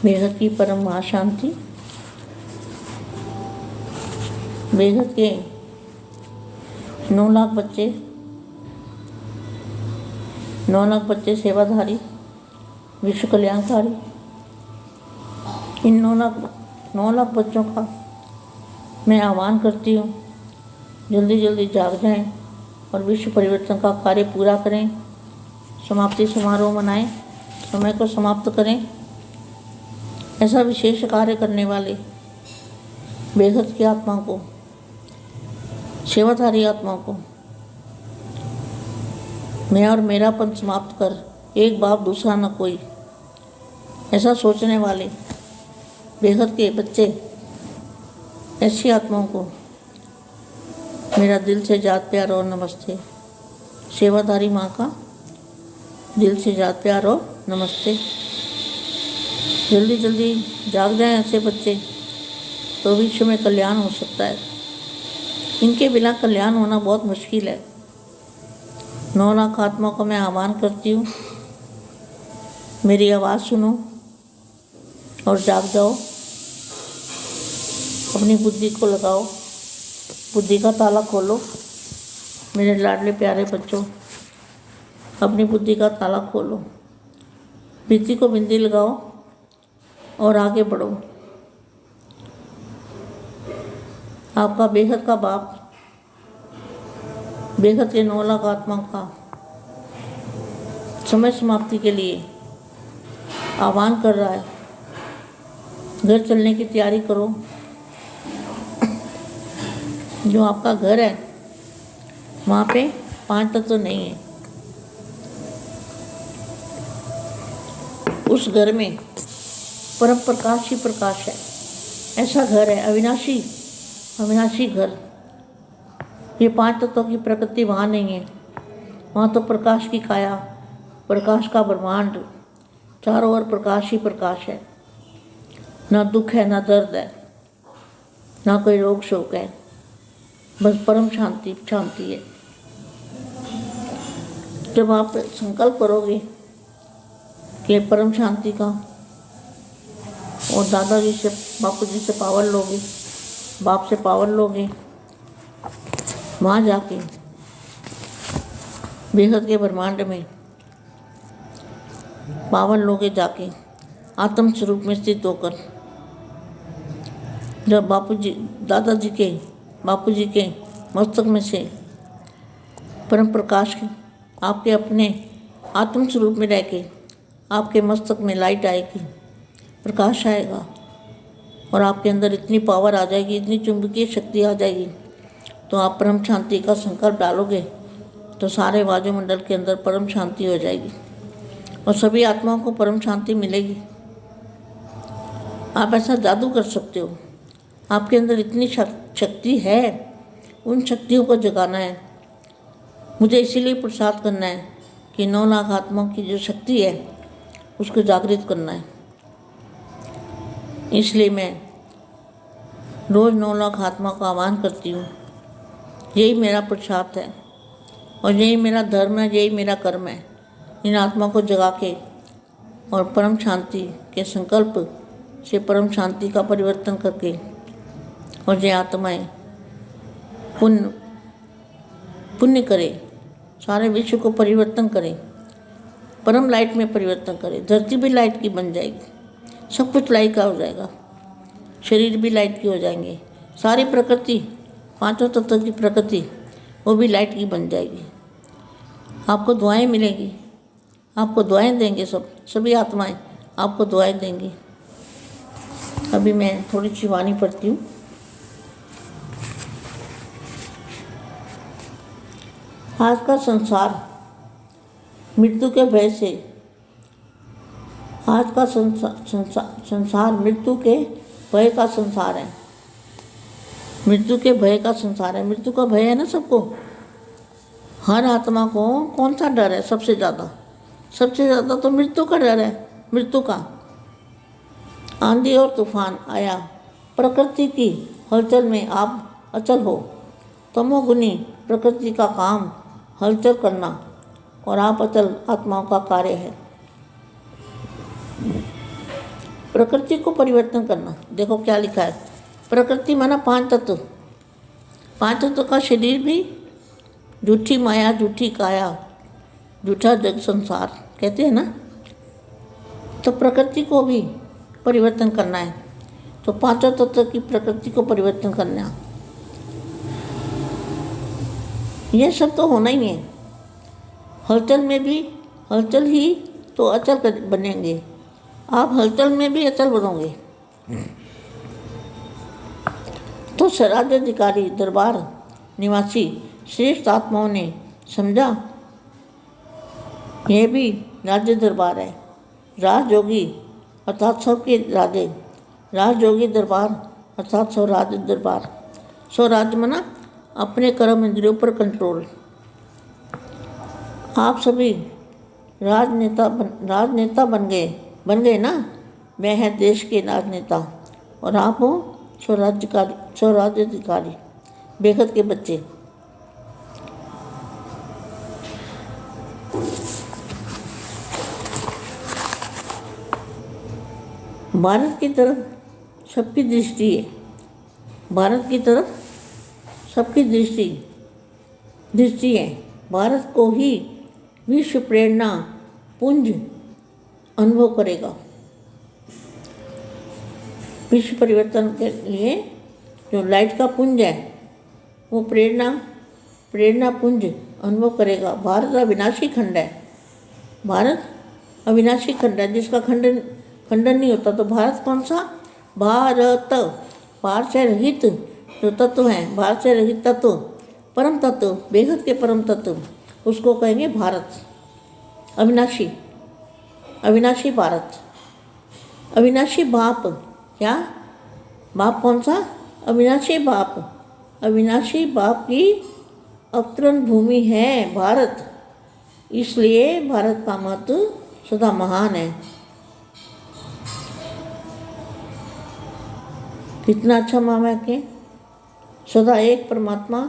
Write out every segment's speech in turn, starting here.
बेहद की परम महाशांति। बेहद के 9 लाख बच्चे सेवाधारी, विश्व कल्याणकारी। इन 9 लाख बच्चों का मैं आह्वान करती हूँ, जल्दी जल्दी जाग जाएं और विश्व परिवर्तन का कार्य पूरा करें। समाप्ति समारोह मनाएं, समय को समाप्त करें। ऐसा विशेष कार्य करने वाले बेहद की आत्मा को, सेवाधारी आत्मा को, मैं और मेरापन समाप्त कर एक बाप दूसरा न कोई, ऐसा सोचने वाले बेहद के बच्चे, ऐसी आत्माओं को मेरा दिल से जात प्यार और नमस्ते। सेवाधारी माँ का दिल से जात प्यार और नमस्ते। जल्दी जल्दी जाग जाएं ऐसे बच्चे, तो विश्व में कल्याण हो सकता है। इनके बिना कल्याण होना बहुत मुश्किल है। 9 लाख आत्माओं का मैं आह्वान करती हूँ, मेरी आवाज़ सुनो और जाग जाओ। अपनी बुद्धि को लगाओ, बुद्धि का ताला खोलो। मेरे लाडले प्यारे बच्चों, अपनी बुद्धि का ताला खोलो, बिंदी को बिंदी लगाओ और आगे बढ़ो। आपका बेहद का बाप बेहद के 9 लाख आत्मा का समय समाप्ति के लिए आह्वान कर रहा है। घर चलने की तैयारी करो। जो आपका घर है वहाँ पे 5 तत्व नहीं है। उस घर में परम प्रकाश ही प्रकाश है। ऐसा घर है, अविनाशी घर। ये 5 तत्वों की प्रकृति वहाँ नहीं है। वहाँ तो प्रकाश की काया, प्रकाश का ब्रह्मांड, चारों ओर प्रकाश ही प्रकाश है। ना दुख है, ना दर्द है, ना कोई रोग शोक है, बस परम शांति है। जब आप संकल्प करोगे कि परम शांति का, और दादाजी से, बापू जी से पावर लोगे, बाप से पावर लोगे, वहाँ जाके बेहद के ब्रह्मांड में पावर लोगे, जाके आत्म स्वरूप में स्थित होकर। जब बापू जी के मस्तक में से परम प्रकाश आपके अपने आत्म स्वरूप में रह के आपके मस्तक में लाइट आएगी, प्रकाश आएगा और आपके अंदर इतनी पावर आ जाएगी, इतनी चुंबकीय शक्ति आ जाएगी, तो आप परम शांति का संकल्प डालोगे तो सारे वायुमंडल के अंदर परम शांति हो जाएगी और सभी आत्माओं को परम शांति मिलेगी। आप ऐसा जादू कर सकते हो। आपके अंदर इतनी शक्ति है, उन शक्तियों को जगाना है। मुझे इसीलिए प्रसाद करना है कि 9 लाख आत्माओं की जो शक्ति है उसको जागृत करना है। इसलिए मैं रोज़ 9 लाख आत्मा का आह्वान करती हूँ। यही मेरा प्रसाद है और यही मेरा धर्म है, यही मेरा कर्म है। इन आत्मा को जगा के और परम शांति के संकल्प से परम शांति का परिवर्तन करके, और ये आत्माएं पुण्य करें, सारे विश्व को परिवर्तन करें, परम लाइट में परिवर्तन करें। धरती भी लाइट की बन जाएगी, सब कुछ लाइट का हो जाएगा, शरीर भी लाइट की हो जाएंगे, सारी प्रकृति, 5 तत्व की प्रकृति वो भी लाइट की बन जाएगी। आपको दुआएं मिलेंगी, आपको दुआएं देंगे, सभी आत्माएं आपको दुआएं देंगी। अभी मैं थोड़ी सी वाणी पढ़ती हूँ। आज का संसार मृत्यु के भय से, आज का संसार मृत्यु के भय का संसार है। मृत्यु के भय का संसार है। मृत्यु का भय है ना सबको, हर आत्मा को। कौन सा डर है सबसे ज़्यादा? सबसे ज़्यादा तो मृत्यु का डर है। मृत्यु का आंधी और तूफान आया, प्रकृति की हलचल में आप अचल हो। तमोगुनी प्रकृति का काम हलचल करना और आप अचल आत्माओं का कार्य है। प्रकृति को परिवर्तन करना। देखो क्या लिखा है, प्रकृति माना 5 तत्व। 5 तत्व का शरीर भी झूठी माया, झूठी काया, झूठा जग संसार कहते हैं ना। तो प्रकृति को भी परिवर्तन करना है, तो 5 तत्व की प्रकृति को परिवर्तन करना, यह सब तो होना ही है। हलचल में भी, हलचल ही तो अचल बनेंगे, आप हलचल में भी अचल बनोगे। तो स्वराज्याधिकारी दरबार निवासी श्रेष्ठ आत्माओं ने समझा यह भी राज्य दरबार है। राजयोगी अर्थात सबके राजे, राजयोगी दरबार अर्थात स्वराज्य दरबार। स्वराज्य मना अपने कर्म इंद्रियों पर कंट्रोल। आप सभी राजनेता बन गए ना। मैं है देश के राजनेता और आप हो स्वराज्याधिकारी, बेखत के बच्चे। भारत की तरफ सबकी दृष्टि है, भारत की तरफ सबकी दृष्टि है। भारत को ही विश्व प्रेरणा पुंज अनुभव करेगा। विश्व परिवर्तन के लिए जो लाइट का पुंज है वो प्रेरणा पुंज अनुभव करेगा। भारत अविनाशी खंड है, भारत अविनाशी खंड है जिसका खंडन नहीं होता। तो भारत कौन सा? भारत, भारत से रहित जो तत्व हैं, भारत से रहित तत्व, परम तत्व, बेहद के परम तत्व, उसको कहेंगे भारत। अविनाशी, अविनाशी भारत। अविनाशी बाप, क्या बाप कौन सा? अविनाशी बाप। अविनाशी बाप की अवतरण भूमि है भारत, इसलिए भारत का महत्व सदा महान है। कितना अच्छा मामा के सदा एक परमात्मा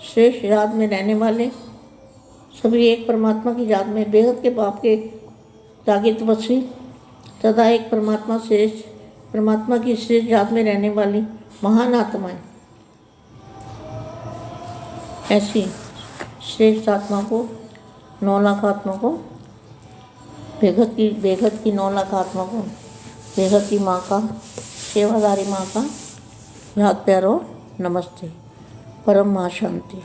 श्रेष्ठ याद में रहने वाले, सभी एक परमात्मा की याद में, बेहद के बाप के जागे तपस्वी, सदा एक परमात्मा की श्रेष्ठ याद में रहने वाली महान आत्माएं। ऐसी श्रेष्ठ आत्मा को, 9 लाख आत्मा को, बेहद की 9 लाख आत्मा को, बेहद की माँ का, सेवादारी माँ का याद प्यारो नमस्ते। परम महाशांति।